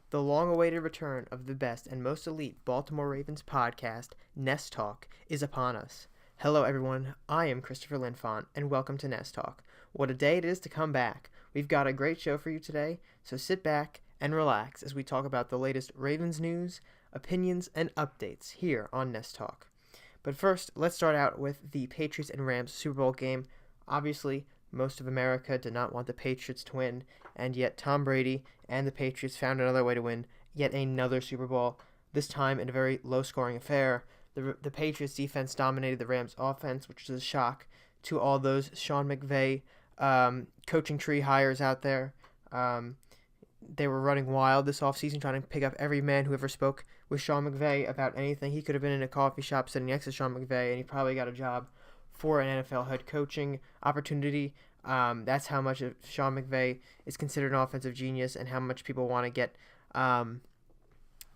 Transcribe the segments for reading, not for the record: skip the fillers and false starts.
The long-awaited return of the best and most elite Baltimore Ravens podcast, Nest Talk, is upon us. Hello, everyone. I am Christopher Linfont, and welcome to Nest Talk. What a day it is to come back. We've got a great show for you today, so sit back and relax as we talk about the latest Ravens news, opinions, and updates here on Nest Talk. But first, let's start out with the Patriots and Rams Super Bowl game. Obviously, most of America did not want the Patriots to win, and yet Tom Brady and the Patriots found another way to win yet another Super Bowl, this time in a very low-scoring affair. The Patriots defense dominated the Rams offense, which was a shock to all those Sean McVay coaching tree hires out there. They were running wild this offseason, trying to pick up every man who ever spoke with Sean McVay about anything. He could have been in a coffee shop sitting next to Sean McVay, and he probably got a job for an NFL head coaching opportunity. That's how much of Sean McVay is considered an offensive genius, and how much people want to get that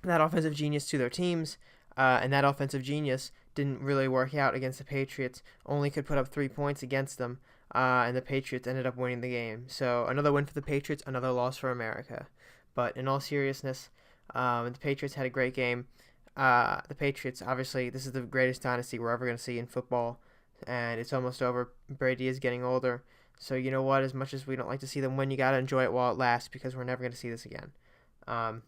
offensive genius to their teams. And that offensive genius didn't really work out against the Patriots. Only could put up 3 points against them, and the Patriots ended up winning the game. So another win for the Patriots, another loss for America. But in all seriousness, the Patriots had a great game. The Patriots, obviously, this is the greatest dynasty we're ever going to see in football, and it's almost over. Brady is getting older. So you know what? As much as we don't like to see them win, you got to enjoy it while it lasts, because we're never going to see this again. But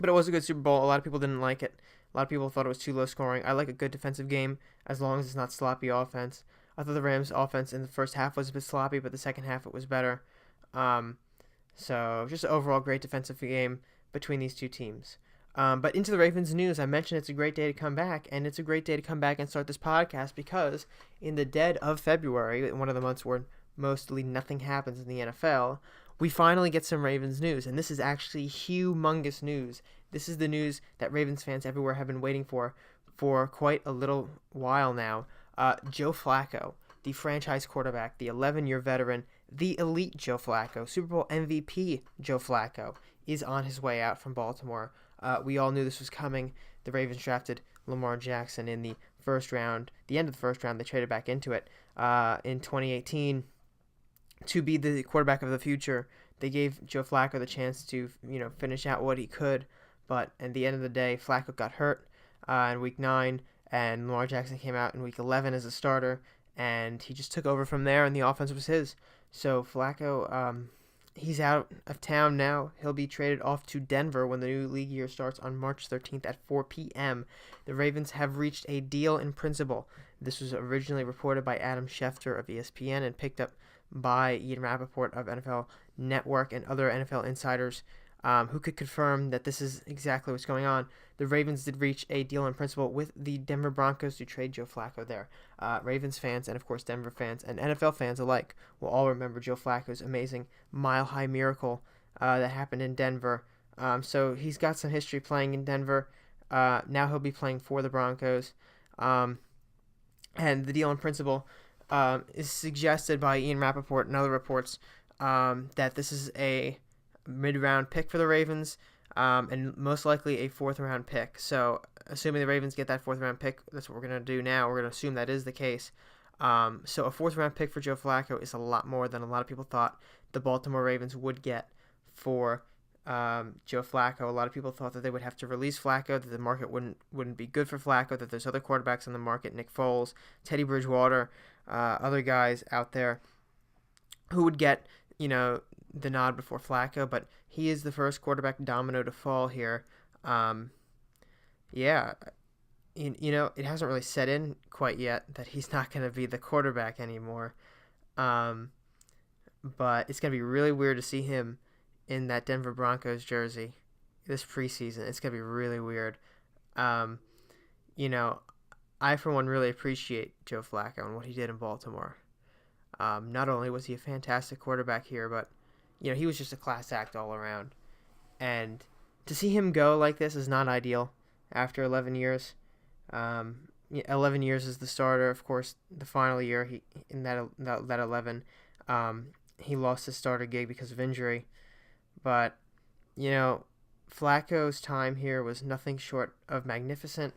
it was a good Super Bowl. A lot of people didn't like it. A lot of people thought it was too low scoring. I like a good defensive game as long as it's not sloppy offense. I thought the Rams' offense in the first half was a bit sloppy, but the second half it was better. So just an overall great defensive game between these two teams. But into the Ravens news, I mentioned it's a great day to come back, and it's a great day to come back and start this podcast because in the dead of February, one of the months where mostly nothing happens in the NFL, we finally get some Ravens news, and this is actually humongous news. This is the news that Ravens fans everywhere have been waiting for quite a little while now. Joe Flacco, the franchise quarterback, the 11-year veteran, the elite Joe Flacco, Super Bowl MVP Joe Flacco, is on his way out from Baltimore. We all knew this was coming. The Ravens drafted Lamar Jackson in the first round, the end of the first round. They traded back into it in 2018 to be the quarterback of the future. They gave Joe Flacco the chance to, finish out what he could. But at the end of the day, Flacco got hurt in Week 9, and Lamar Jackson came out in Week 11 as a starter, and he just took over from there, and the offense was his. So Flacco, he's out of town now. He'll be traded off to Denver when the new league year starts on March 13th at 4 p.m. The Ravens have reached a deal in principle. This was originally reported by Adam Schefter of ESPN and picked up by Ian Rappaport of NFL Network and other NFL insiders who could confirm that this is exactly what's going on. The Ravens did reach a deal in principle with the Denver Broncos to trade Joe Flacco there. Ravens fans and, of course, Denver fans and NFL fans alike will all remember Joe Flacco's amazing mile-high miracle that happened in Denver. So he's got some history playing in Denver. Now he'll be playing for the Broncos. And the deal in principle is suggested by Ian Rappaport and other reports that this is a mid-round pick for the Ravens, and most likely a fourth-round pick. So, assuming the Ravens get that fourth-round pick, that's what we're going to do now. We're going to assume that is the case. So, a fourth-round pick for Joe Flacco is a lot more than a lot of people thought the Baltimore Ravens would get for Joe Flacco. A lot of people thought that they would have to release Flacco, that the market wouldn't be good for Flacco, that there's other quarterbacks on the market, Nick Foles, Teddy Bridgewater, other guys out there who would get, the nod before Flacco, but he is the first quarterback domino to fall here. It hasn't really set in quite yet that he's not going to be the quarterback anymore. But it's going to be really weird to see him in that Denver Broncos jersey this preseason. It's going to be really weird. I, for one, really appreciate Joe Flacco and what he did in Baltimore. Not only was he a fantastic quarterback here, but he was just a class act all around. And to see him go like this is not ideal after 11 years. 11 years as the starter. Of course, the final year, in that 11, he lost his starter gig because of injury. But, Flacco's time here was nothing short of magnificent.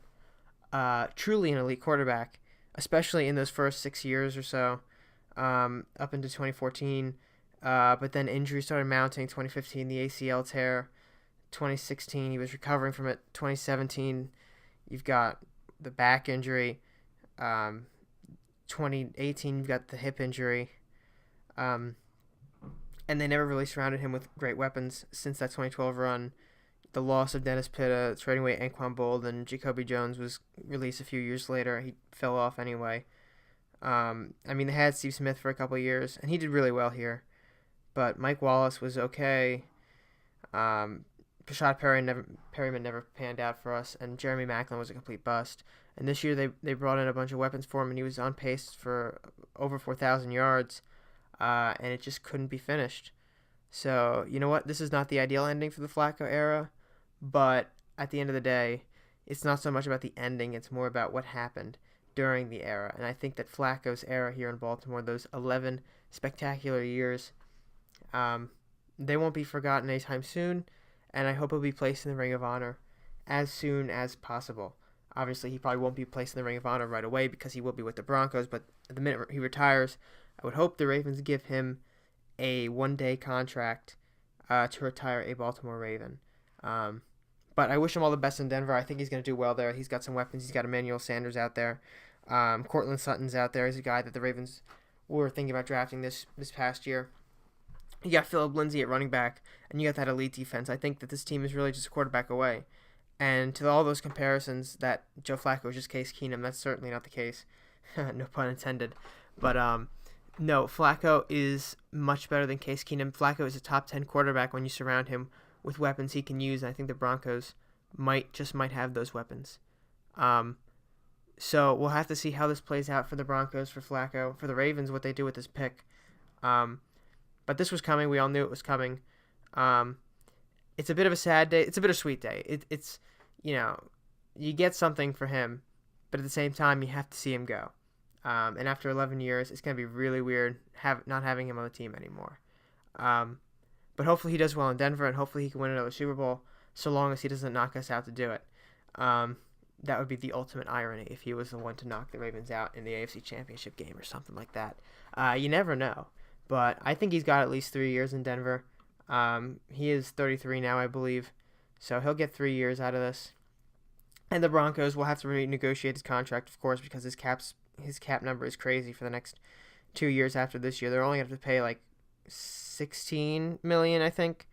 Truly an elite quarterback, especially in those first 6 years or so, up into 2014. But then injuries started mounting. 2015, the ACL tear. 2016, he was recovering from it. 2017, you've got the back injury. 2018, you've got the hip injury. And they never really surrounded him with great weapons since that 2012 run. The loss of Dennis Pitta, trading away Anquan Bold, and Jacoby Jones was released a few years later. He fell off anyway. They had Steve Smith for a couple of years, and he did really well here. But Mike Wallace was okay. Rashad Perryman never panned out for us, and Jeremy Maclin was a complete bust. And this year they brought in a bunch of weapons for him, and he was on pace for over 4,000 yards, and it just couldn't be finished. So, you know what? This is not the ideal ending for the Flacco era, but at the end of the day, it's not so much about the ending, it's more about what happened during the era. And I think that Flacco's era here in Baltimore, those 11 spectacular years, they won't be forgotten anytime soon, and I hope he'll be placed in the Ring of Honor as soon as possible. Obviously, he probably won't be placed in the Ring of Honor right away because he will be with the Broncos, but the minute he retires, I would hope the Ravens give him a one-day contract to retire a Baltimore Raven. But I wish him all the best in Denver. I think he's going to do well there. He's got some weapons. He's got Emmanuel Sanders out there. Cortland Sutton's out there. He's a guy that the Ravens were thinking about drafting this past year. You got Phillip Lindsay at running back, and you got that elite defense. I think that this team is really just a quarterback away. And to all those comparisons that Joe Flacco is just Case Keenum, that's certainly not the case. No pun intended. But no, Flacco is much better than Case Keenum. Flacco is a top 10 quarterback when you surround him with weapons he can use, and I think the Broncos might have those weapons. So we'll have to see how this plays out for the Broncos, for Flacco, for the Ravens, what they do with this pick. But this was coming. We all knew it was coming. It's a bit of a sad day. It's a bittersweet day. It's you get something for him, but at the same time, you have to see him go. And after 11 years, it's going to be really weird not having him on the team anymore. But hopefully he does well in Denver, and hopefully he can win another Super Bowl, so long as he doesn't knock us out to do it. That would be the ultimate irony if he was the one to knock the Ravens out in the AFC Championship game or something like that. You never know. But I think he's got at least 3 years in Denver. He is 33 now, I believe. So he'll get 3 years out of this. And the Broncos will have to renegotiate his contract, of course, because his cap number is crazy for the next 2 years after this year. They're only going to have to pay like $16 million, I think.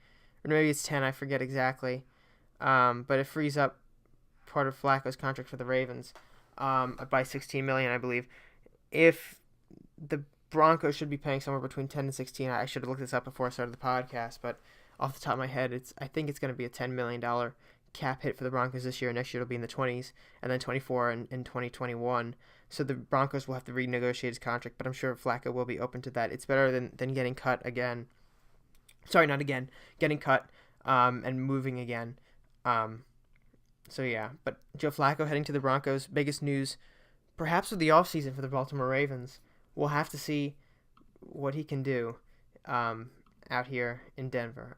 Or maybe it's 10, I forget exactly. But it frees up part of Flacco's contract for the Ravens by $16 million, I believe. If the Broncos should be paying somewhere between 10 and 16. I should have looked this up before I started the podcast, but off the top of my head, I think it's going to be a $10 million cap hit for the Broncos this year. Next year it'll be in the 20s, and then 24 in 2021. So the Broncos will have to renegotiate his contract, but I'm sure Flacco will be open to that. It's better than getting cut again. Sorry, not again. Getting cut and moving again. So yeah, but Joe Flacco heading to the Broncos. Biggest news, perhaps with the offseason for the Baltimore Ravens. We'll have to see what he can do out here in Denver.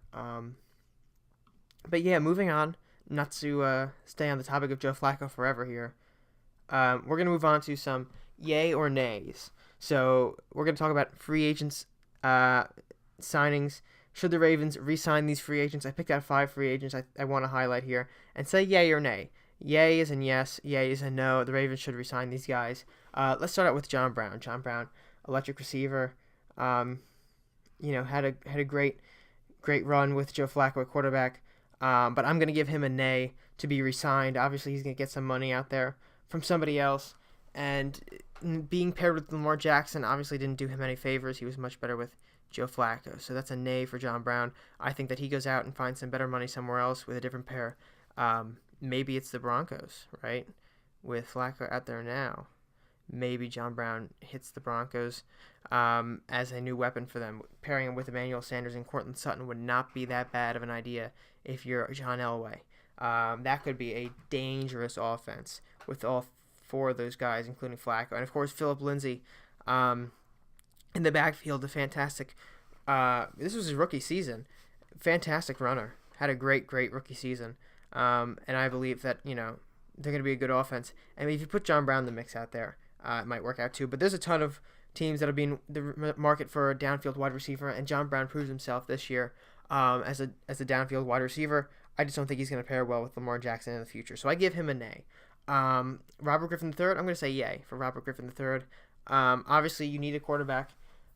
But yeah, moving on, not to stay on the topic of Joe Flacco forever here. We're going to move on to some yay or nays. So we're going to talk about free agents signings. Should the Ravens re-sign these free agents? I picked out 5 free agents I want to highlight here and say yay or nay. Yay is in yes, yay is in no. The Ravens should re-sign these guys. Let's start out with John Brown. John Brown, electric receiver. Had a great run with Joe Flacco at quarterback. But I'm going to give him a nay to be re-signed. Obviously, he's going to get some money out there from somebody else. And being paired with Lamar Jackson obviously didn't do him any favors. He was much better with Joe Flacco. So that's a nay for John Brown. I think that he goes out and finds some better money somewhere else with a different pair. Maybe it's the Broncos, right? With Flacco out there now. Maybe John Brown hits the Broncos as a new weapon for them. Pairing him with Emmanuel Sanders and Cortland Sutton would not be that bad of an idea if you're John Elway. That could be a dangerous offense with all 4 of those guys, including Flacco. And, of course, Phillip Lindsay in the backfield, a fantastic this was his rookie season. Fantastic runner. Had a great rookie season. And I believe that, they're going to be a good offense. I mean, if you put John Brown in the mix out there, it might work out too. But there's a ton of teams that are being the market for a downfield wide receiver, and John Brown proves himself this year as a downfield wide receiver. I just don't think he's going to pair well with Lamar Jackson in the future. So I give him an A. Robert Griffin III, I'm going to say yay for Robert Griffin III. Obviously, you need a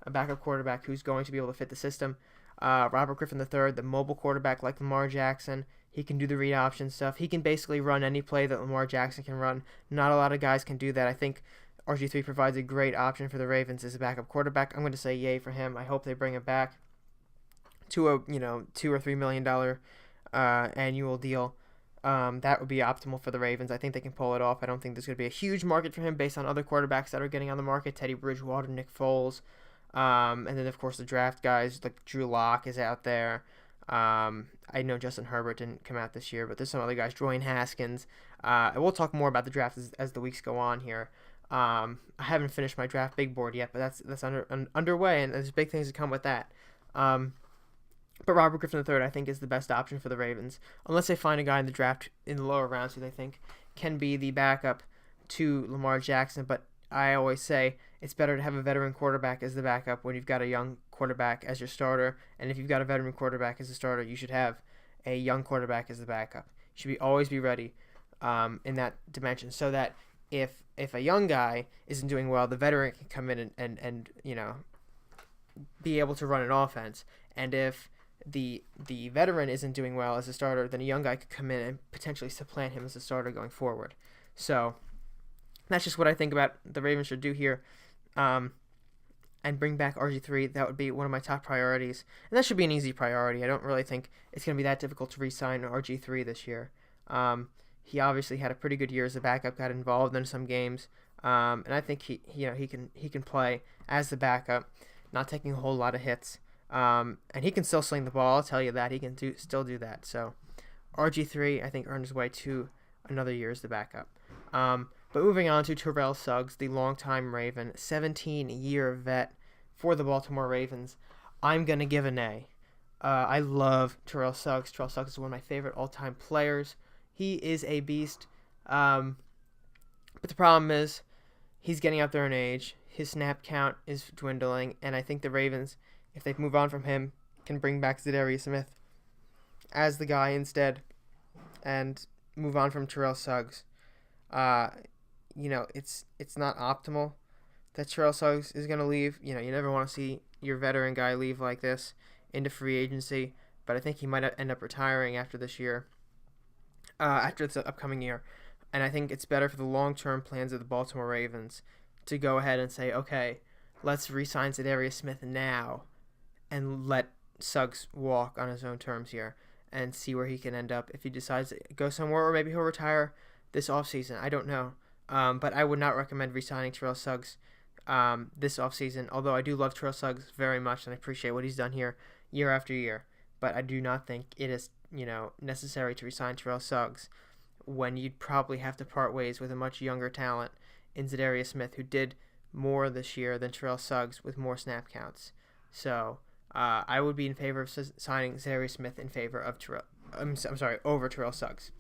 backup quarterback who's going to be able to fit the system. Robert Griffin III, the mobile quarterback like Lamar Jackson. He can do the read option stuff. He can basically run any play that Lamar Jackson can run. Not a lot of guys can do that. I think RG3 provides a great option for the Ravens as a backup quarterback. I'm going to say yay for him. I hope they bring him back to a $2 or $3 million annual deal. That would be optimal for the Ravens. I think they can pull it off. I don't think there's going to be a huge market for him based on other quarterbacks that are getting on the market. Teddy Bridgewater, Nick Foles. And then, of course, the draft guys like Drew Lock is out there. I know Justin Herbert didn't come out this year, but there's some other guys. Dwayne Haskins. And we'll talk more about the draft as the weeks go on here. I haven't finished my draft big board yet, but that's underway, and there's big things to come with that. But Robert Griffin III, I think, is the best option for the Ravens, unless they find a guy in the draft in the lower rounds who they think can be the backup to Lamar Jackson. But I always say it's better to have a veteran quarterback as the backup when you've got a young quarterback as your starter. And if you've got a veteran quarterback as a starter, you should have a young quarterback as the backup. You should always be ready in that dimension, so that if a young guy isn't doing well, the veteran can come in and be able to run an offense. And if the veteran isn't doing well as a starter, then a young guy could come in and potentially supplant him as a starter going forward. So that's just what I think about the Ravens should do here, and bring back RG3. That would be one of my top priorities, and that should be an easy priority. I don't really think it's going to be that difficult to re-sign RG3 this year. He obviously had a pretty good year as a backup, got involved in some games, and I think he can play as the backup, not taking a whole lot of hits. And he can still sling the ball, I'll tell you that. He can still do that. So RG3, I think, earned his way to another year as the backup. But moving on to Terrell Suggs, the longtime Raven, 17-year vet for the Baltimore Ravens. I'm going to give an A. I love Terrell Suggs. Terrell Suggs is one of my favorite all-time players. He is a beast. But the problem is he's getting up there in age. His snap count is dwindling, and I think the Ravens, if they move on from him, can bring back Zadarius Smith as the guy instead and move on from Terrell Suggs. It's not optimal that Terrell Suggs is going to leave. You never want to see your veteran guy leave like this into free agency, but I think he might end up retiring after this year, after this upcoming year. And I think it's better for the long-term plans of the Baltimore Ravens to go ahead and say, okay, let's re-sign Zadarius Smith now and let Suggs walk on his own terms here and see where he can end up if he decides to go somewhere, or maybe he'll retire this offseason. I don't know. But I would not recommend re-signing Terrell Suggs this offseason, although I do love Terrell Suggs very much and I appreciate what he's done here year after year. But I do not think it is necessary to re-sign Terrell Suggs when you'd probably have to part ways with a much younger talent in Zadarius Smith, who did more this year than Terrell Suggs with more snap counts. So I would be in favor of signing Zadarius Smith in favor of over Terrell Suggs.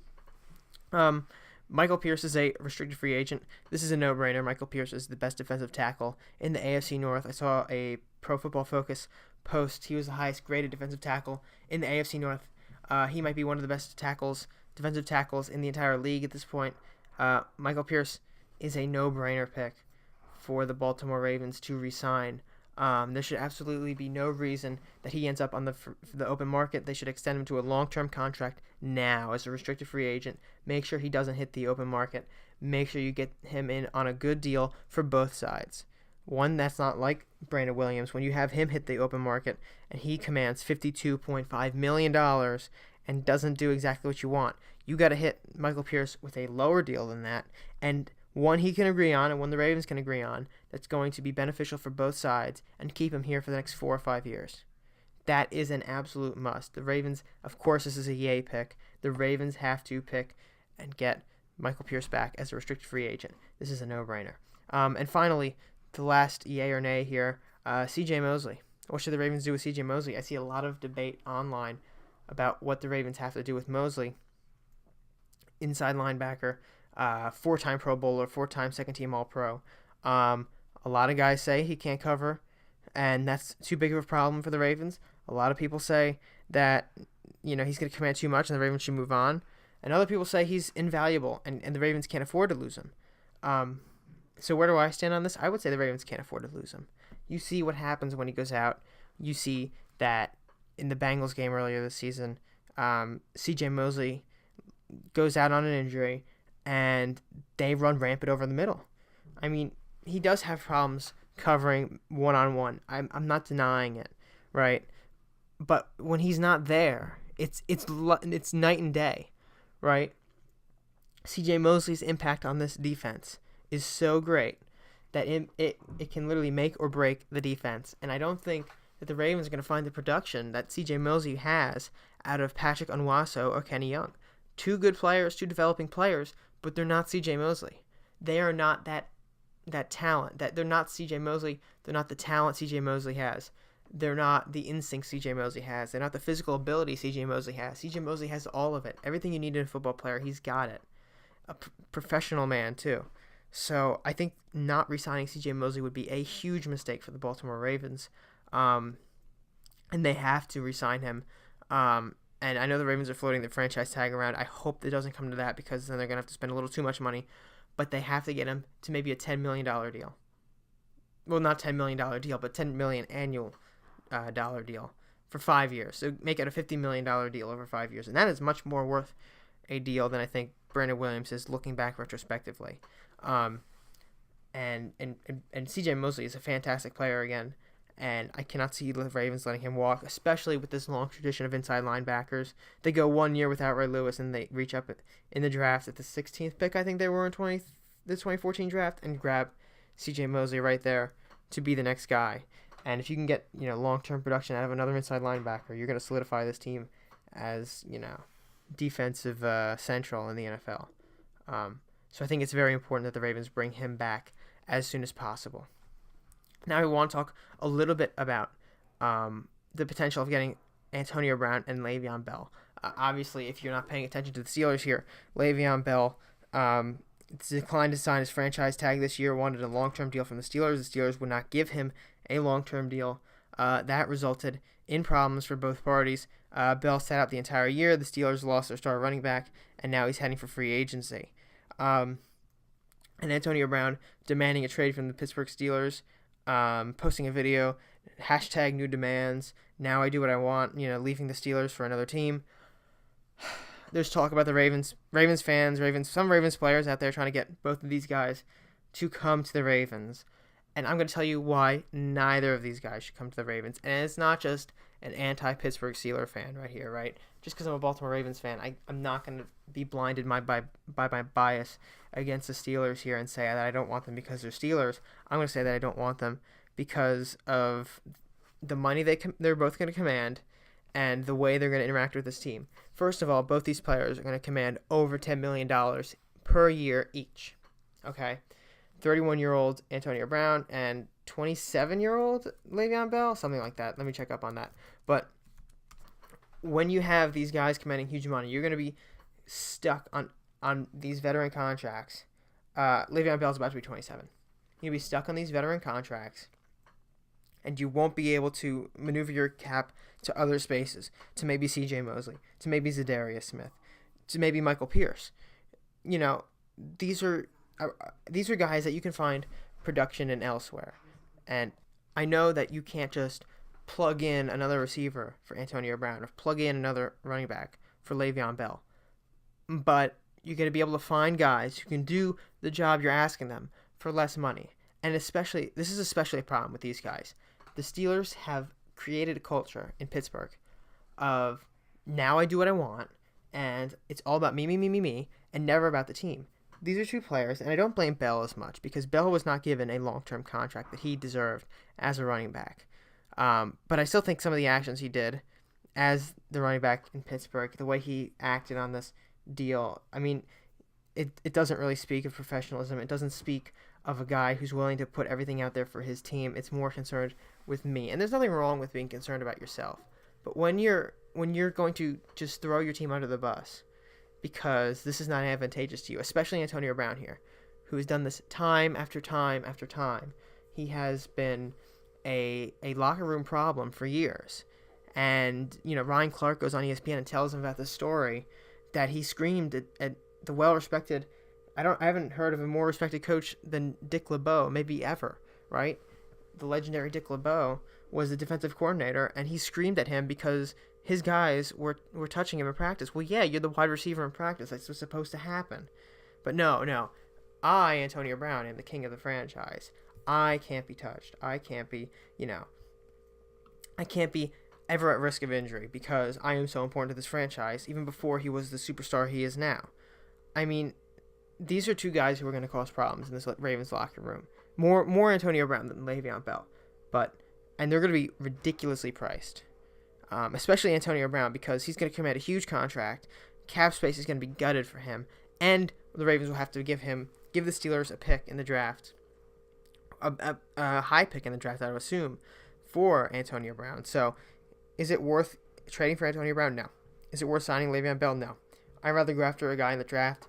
Michael Pierce is a restricted free agent. This is a no-brainer. Michael Pierce is the best defensive tackle in the AFC North. I saw a Pro Football Focus post. He was the highest graded defensive tackle in the AFC North. He might be one of the best defensive tackles in the entire league at this point. Michael Pierce is a no-brainer pick for the Baltimore Ravens to re-sign. There should absolutely be no reason that he ends up on the open market. They should extend him to a long-term contract now as a restricted free agent. Make sure he doesn't hit the open market. Make sure you get him in on a good deal for both sides. One that's not like Brandon Williams, when you have him hit the open market and he commands $52.5 million and doesn't do exactly what you want. You got to hit Michael Pierce with a lower deal than that, and one he can agree on and one the Ravens can agree on that's going to be beneficial for both sides and keep him here for the next 4 or 5 years. That is an absolute must. The Ravens, of course, this is a yay pick. The Ravens have to pick and get Michael Pierce back as a restricted free agent. This is a no-brainer. And finally, the last yay or nay here, C.J. Mosley. What should the Ravens do with C.J. Mosley? I see a lot of debate online about what the Ravens have to do with Mosley. Inside linebacker, 4-time Pro Bowler, 4-time second-team All-Pro. A lot of guys say he can't cover, and that's too big of a problem for the Ravens. A lot of people say that he's going to command too much and the Ravens should move on. And other people say he's invaluable and the Ravens can't afford to lose him. So where do I stand on this? I would say the Ravens can't afford to lose him. You see what happens when he goes out. You see that in the Bengals game earlier this season, C.J. Mosley goes out on an injury, and they run rampant over the middle. I mean, he does have problems covering one-on-one. I'm not denying it, right? But when he's not there, it's night and day, right? C.J. Mosley's impact on this defense is so great that it can literally make or break the defense. And I don't think that the Ravens are going to find the production that C.J. Mosley has out of Patrick Onwuasor or Kenny Young. Two good players, two developing players, but they're not C.J. Mosley. They are not that talent. They're not C.J. Mosley. They're not the talent C.J. Mosley has. They're not the instinct C.J. Mosley has. They're not the physical ability C.J. Mosley has. C.J. Mosley has all of it. Everything you need in a football player, he's got it. A professional man, too. So I think not re-signing C.J. Mosley would be a huge mistake for the Baltimore Ravens. And they have to re-sign him. And I know the Ravens are floating the franchise tag around. I hope it doesn't come to that because then they're going to have to spend a little too much money. But they have to get him to maybe a $10 million deal. Well, not $10 million deal, but $10 million annual dollar deal for 5 years. So make it a $50 million deal over 5 years. And that is much more worth a deal than I think Brandon Williams is looking back retrospectively. And C.J. Mosley is a fantastic player again. And I cannot see the Ravens letting him walk, especially with this long tradition of inside linebackers. They go 1 year without Ray Lewis, and they reach up in the draft at the 16th pick, I think they were in the 2014 draft, and grab C.J. Mosley right there to be the next guy. And if you can get long-term production out of another inside linebacker, you're going to solidify this team as defensive central in the NFL. So I think it's very important that the Ravens bring him back as soon as possible. Now we want to talk a little bit about the potential of getting Antonio Brown and Le'Veon Bell. Obviously, if you're not paying attention to the Steelers here, Le'Veon Bell declined to sign his franchise tag this year, wanted a long-term deal from the Steelers. The Steelers would not give him a long-term deal. That resulted in problems for both parties. Bell sat out the entire year. The Steelers lost their star running back, and now he's heading for free agency. And Antonio Brown demanding a trade from the Pittsburgh Steelers. Posting a video, hashtag new demands, now I do what I want, leaving the Steelers for another team. There's talk about the Ravens fans, some Ravens players out there trying to get both of these guys to come to the Ravens. And I'm going to tell you why neither of these guys should come to the Ravens. And it's not just an anti-Pittsburgh Steelers fan right here, right? Just because I'm a Baltimore Ravens fan, I'm not going to be blinded by my bias against the Steelers here and say that I don't want them because they're Steelers. I'm going to say that I don't want them because of the money they're both going to command and the way they're going to interact with this team. First of all, both these players are going to command over $10 million per year each. Okay? 31-year-old Antonio Brown and 27-year-old Le'Veon Bell, something like that. Let me check up on that. But when you have these guys commanding huge money, you're going to be stuck on these veteran contracts. Le'Veon Bell's about to be 27. You'll be stuck on these veteran contracts, and you won't be able to maneuver your cap to other spaces, to maybe C.J. Mosley, to maybe Zadarius Smith, to maybe Michael Pierce. These are guys that you can find production in elsewhere. And I know that you can't just plug in another receiver for Antonio Brown or plug in another running back for Le'Veon Bell. But you're going to be able to find guys who can do the job you're asking them for less money. And this is especially a problem with these guys. The Steelers have created a culture in Pittsburgh of now I do what I want, and it's all about me, and never about the team. These are two players, and I don't blame Bell as much because Bell was not given a long-term contract that he deserved as a running back. But I still think some of the actions he did as the running back in Pittsburgh, the way he acted on this deal, I mean, it doesn't really speak of professionalism. It doesn't speak of a guy who's willing to put everything out there for his team. It's more concerned with me. And there's nothing wrong with being concerned about yourself. But when you're going to just throw your team under the bus because this is not advantageous to you, especially Antonio Brown here, who has done this time after time after time. He has been a locker room problem for years. And, Ryan Clark goes on ESPN and tells him about the story that he screamed at the well-respected, I haven't heard of a more respected coach than Dick LeBeau, maybe ever, right? The legendary Dick LeBeau was the defensive coordinator, and he screamed at him because his guys were touching him in practice. Well, yeah, you're the wide receiver in practice. That's what's supposed to happen. But no. I, Antonio Brown, am the king of the franchise. I can't be touched. I can't be ever at risk of injury because I am so important to this franchise, even before he was the superstar he is now. I mean, these are two guys who are going to cause problems in this Ravens locker room. More Antonio Brown than Le'Veon Bell. And they're going to be ridiculously priced. Especially Antonio Brown, because he's going to command a huge contract. Cap space is going to be gutted for him. And the Ravens will have to give the Steelers a pick in the draft. A high pick in the draft, I would assume, for Antonio Brown. So, is it worth trading for Antonio Brown? No. Is it worth signing Le'Veon Bell? No. I'd rather go after a guy in the draft,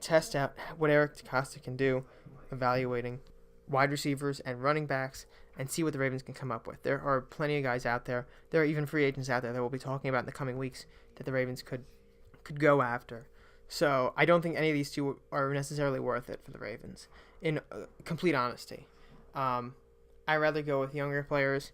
test out what Eric DeCosta can do, evaluating wide receivers and running backs, and see what the Ravens can come up with. There are plenty of guys out there. There are even free agents out there that we'll be talking about in the coming weeks that the Ravens could go after. I don't think any of these two are necessarily worth it for the Ravens, in complete honesty. I'd rather go with younger players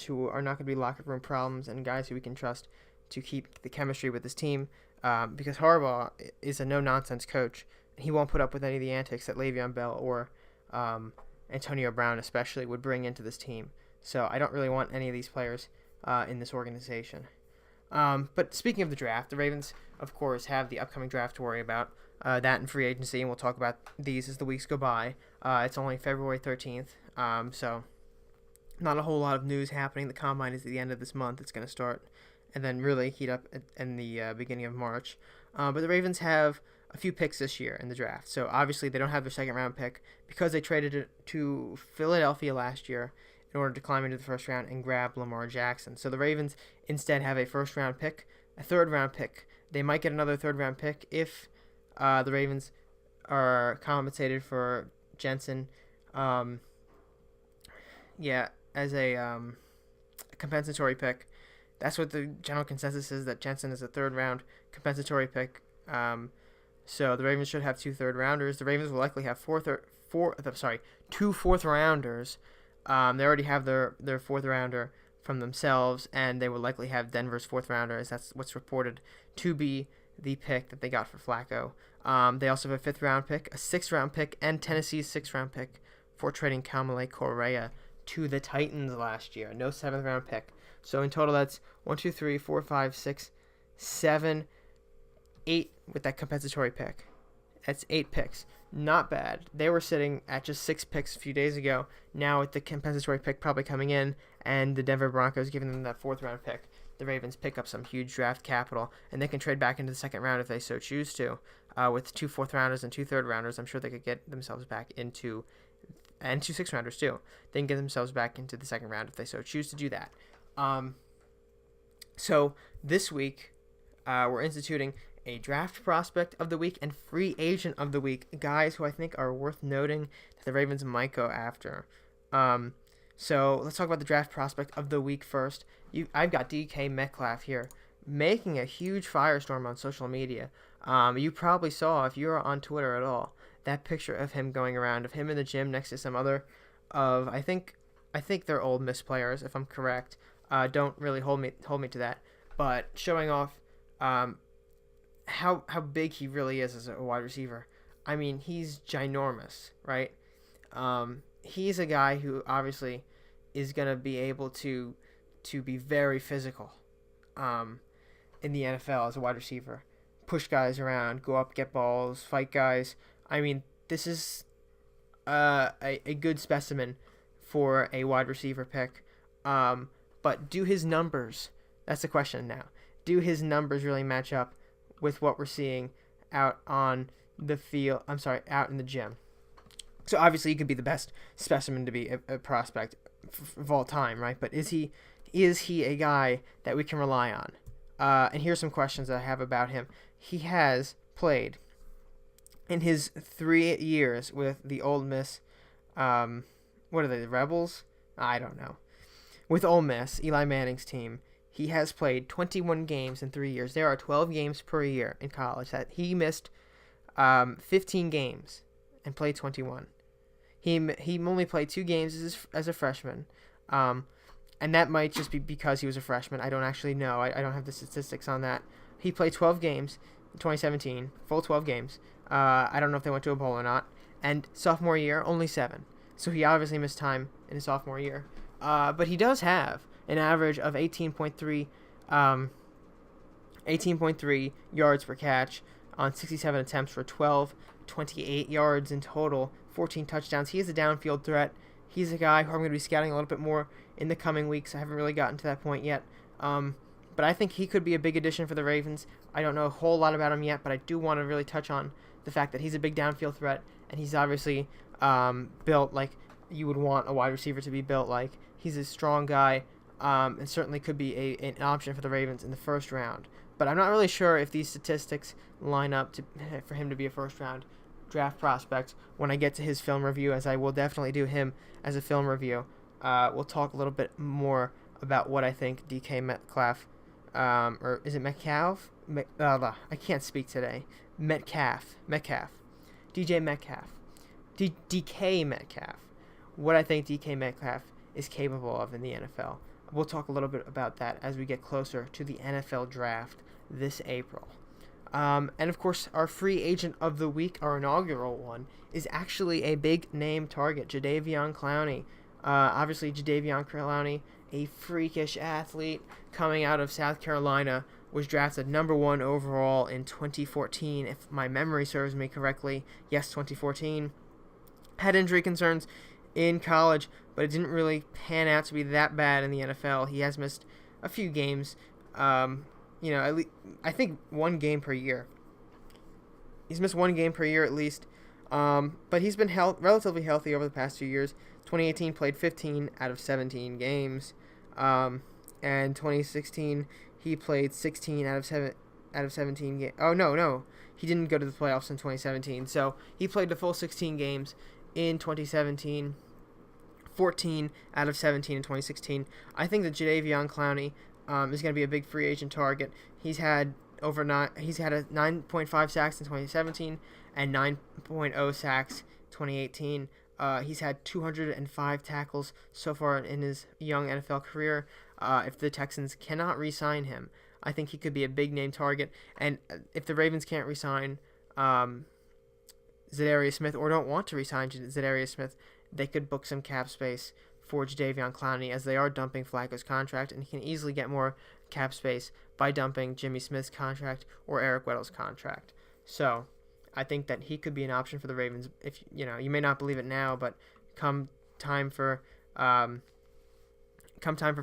who are not going to be locker room problems, and guys who we can trust to keep the chemistry with this team, because Harbaugh is a no-nonsense coach. He won't put up with any of the antics that Le'Veon Bell or Antonio Brown especially would bring into this team. So I don't really want any of these players in this organization. But speaking of the draft, the Ravens, of course, have the upcoming draft to worry about, that and free agency, and we'll talk about these as the weeks go by. It's only February 13th, so not a whole lot of news happening. The Combine is at the end of this month. It's going to start and then really heat up in the beginning of March. But the Ravens have a few picks this year in the draft. So obviously they don't have their second-round pick because they traded it to Philadelphia last year in order to climb into the first round and grab Lamar Jackson. So the Ravens instead have a first-round pick, a third-round pick. They might get another third-round pick if the Ravens are compensated for Jensen. As a compensatory pick. That's what the general consensus is, that Jensen is a third-round compensatory pick. So the Ravens should have two third-rounders. The Ravens will likely have two fourth-rounders. They already have their fourth-rounder from themselves, and they will likely have Denver's fourth-rounder, as that's what's reported to be the pick that they got for Flacco. They also have a fifth-round pick, a sixth-round pick, and Tennessee's sixth-round pick for trading Kamale Correa to the Titans last year. No seventh-round pick. So in total, that's 1, 2, 3, 4, 5, 6, 7, 8 with that compensatory pick. That's 8 picks. Not bad. They were sitting at just 6 picks a few days ago. Now with the compensatory pick probably coming in and the Denver Broncos giving them that fourth-round pick, the Ravens pick up some huge draft capital, and they can trade back into the second round if they so choose to. With 2 fourth-rounders and 2 third-rounders, I'm sure they could get themselves back into, and 2 sixth-rounders too. They can get themselves back into the second round if they so choose to do that. So this week, we're instituting a draft prospect of the week and free agent of the week, guys who I think are worth noting that the Ravens might go after. So let's talk about the draft prospect of the week first. I've got DK Metcalf here, making a huge firestorm on social media. You probably saw, if you're on Twitter at all, that picture of him going around, of him in the gym next to some other of, I think they're Ole Miss players, if I'm correct. Don't really hold me to that, but showing off how big he really is as a wide receiver. I mean, he's ginormous, right? He's a guy who obviously is going to be able to be very physical in the NFL as a wide receiver. Push guys around, go up, get balls, fight guys. I mean, this is a good specimen for a wide receiver pick. But do his numbers, that's the question now, do his numbers really match up with what we're seeing out on the field, out in the gym? So obviously he could be the best specimen to be a prospect of all time, right? But is he a guy that we can rely on? And here's some questions that I have about him. He has played in his 3 years with the Ole Miss, what are they, the Rebels? I don't know. with Ole Miss, Eli Manning's team, he has played 21 games in 3 years. There are 12 games per year in college. That he missed 15 games and played 21. He only played 2 games as a freshman, and that might just be because he was a freshman. I don't actually know. I don't have the statistics on that. He played 12 games in 2017, full 12 games. I don't know if they went to a bowl or not. And sophomore year, only 7. So he obviously missed time in his sophomore year. But he does have an average of 18.3 yards per catch on 67 attempts for 28 yards in total, 14 touchdowns. He is a downfield threat. He's a guy who I'm going to be scouting a little bit more in the coming weeks. I haven't really gotten to that point yet. But I think he could be a big addition for the Ravens. I don't know a whole lot about him yet, but I do want to really touch on the fact that he's a big downfield threat, and he's obviously built like you would want a wide receiver to be built like. He's a strong guy, and certainly could be an option for the Ravens in the first round. But I'm not really sure if these statistics line up for him to be a first-round draft prospect when I get to his film review, as I will definitely do him as a film review. We'll talk a little bit more about what I think DK Metcalf, or is it Metcalf? I can't speak today. Metcalf. DJ Metcalf. DK Metcalf. What I think DK Metcalf is capable of in the NFL. We'll talk a little bit about that as we get closer to the NFL draft this April. And of course, our free agent of the week, our inaugural one, is actually a big name target, Jadeveon Clowney. Obviously, Jadeveon Clowney, a freakish athlete coming out of South Carolina, was drafted number 1 overall in 2014, if my memory serves me correctly. Yes, 2014. Had injury concerns in college, but it didn't really pan out to be that bad in the NFL. He has missed a few games. I think 1 game per year. He's missed 1 game per year at least. But he's been relatively healthy over the past 2 years. 2018 played 15 out of 17 games. And 2016 he played 16 out of 17 games. Oh, no. He didn't go to the playoffs in 2017. So he played the full 16 games in 2017. 14 out of 17 in 2016. I think that Jadeveon Clowney is going to be a big free agent target. He's had a 9.5 sacks in 2017 and 9.0 sacks 2018. He's had 205 tackles so far in his young NFL career. If the Texans cannot re-sign him, I think he could be a big name target. And if the Ravens can't re-sign Zadarius Smith, or don't want to re-sign Zadarius Smith, they could book some cap space for Jadeveon Clowney, as they are dumping Flacco's contract, and he can easily get more cap space by dumping Jimmy Smith's contract or Eric Weddle's contract. So I think that he could be an option for the Ravens. If you may not believe it now, but come time for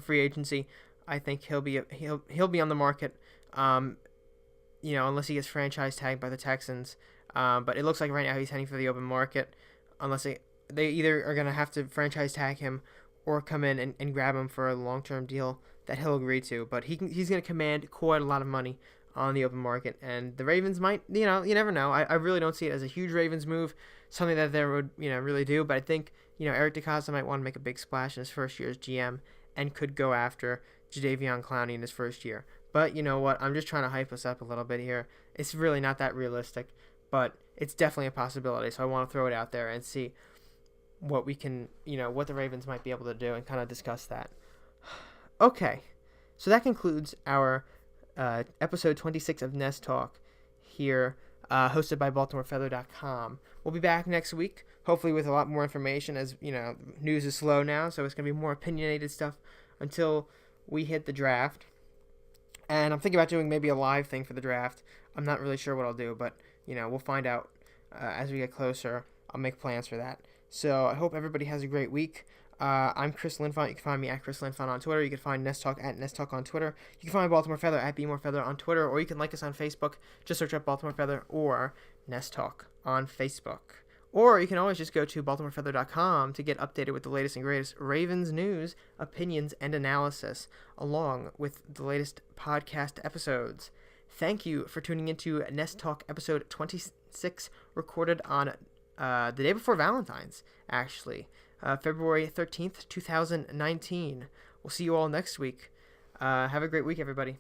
free agency, I think he'll be on the market. Unless he gets franchise tagged by the Texans. But it looks like right now he's heading for the open market, unless they either are going to have to franchise tag him or come in and grab him for a long-term deal that he'll agree to. But he's going to command quite a lot of money on the open market, and the Ravens might, you never know. I really don't see it as a huge Ravens move, something that they would, really do. But I think, Eric DeCosta might want to make a big splash in his first year as GM and could go after Jadeveon Clowney in his first year. But you know what? I'm just trying to hype us up a little bit here. It's really not that realistic, but it's definitely a possibility. So I want to throw it out there and see what we can, what the Ravens might be able to do, and kind of discuss that. Okay, so that concludes our episode 26 of Nest Talk here, hosted by BaltimoreFeather.com. We'll be back next week, hopefully with a lot more information, as news is slow now, so it's going to be more opinionated stuff until we hit the draft. And I'm thinking about doing maybe a live thing for the draft. I'm not really sure what I'll do, but we'll find out as we get closer. I'll make plans for that. So I hope everybody has a great week. I'm Chris Linfont. You can find me at Chris Linfont on Twitter. You can find Nest Talk at Nest Talk on Twitter. You can find Baltimore Feather at BMoreFeather on Twitter, or you can like us on Facebook. Just search up Baltimore Feather or Nest Talk on Facebook. Or you can always just go to BaltimoreFeather.com to get updated with the latest and greatest Ravens news, opinions, and analysis, along with the latest podcast episodes. Thank you for tuning into Nest Talk episode 26, recorded on the day before Valentine's, actually. February 13th, 2019. we'll see you all next week. Have a great week, everybody.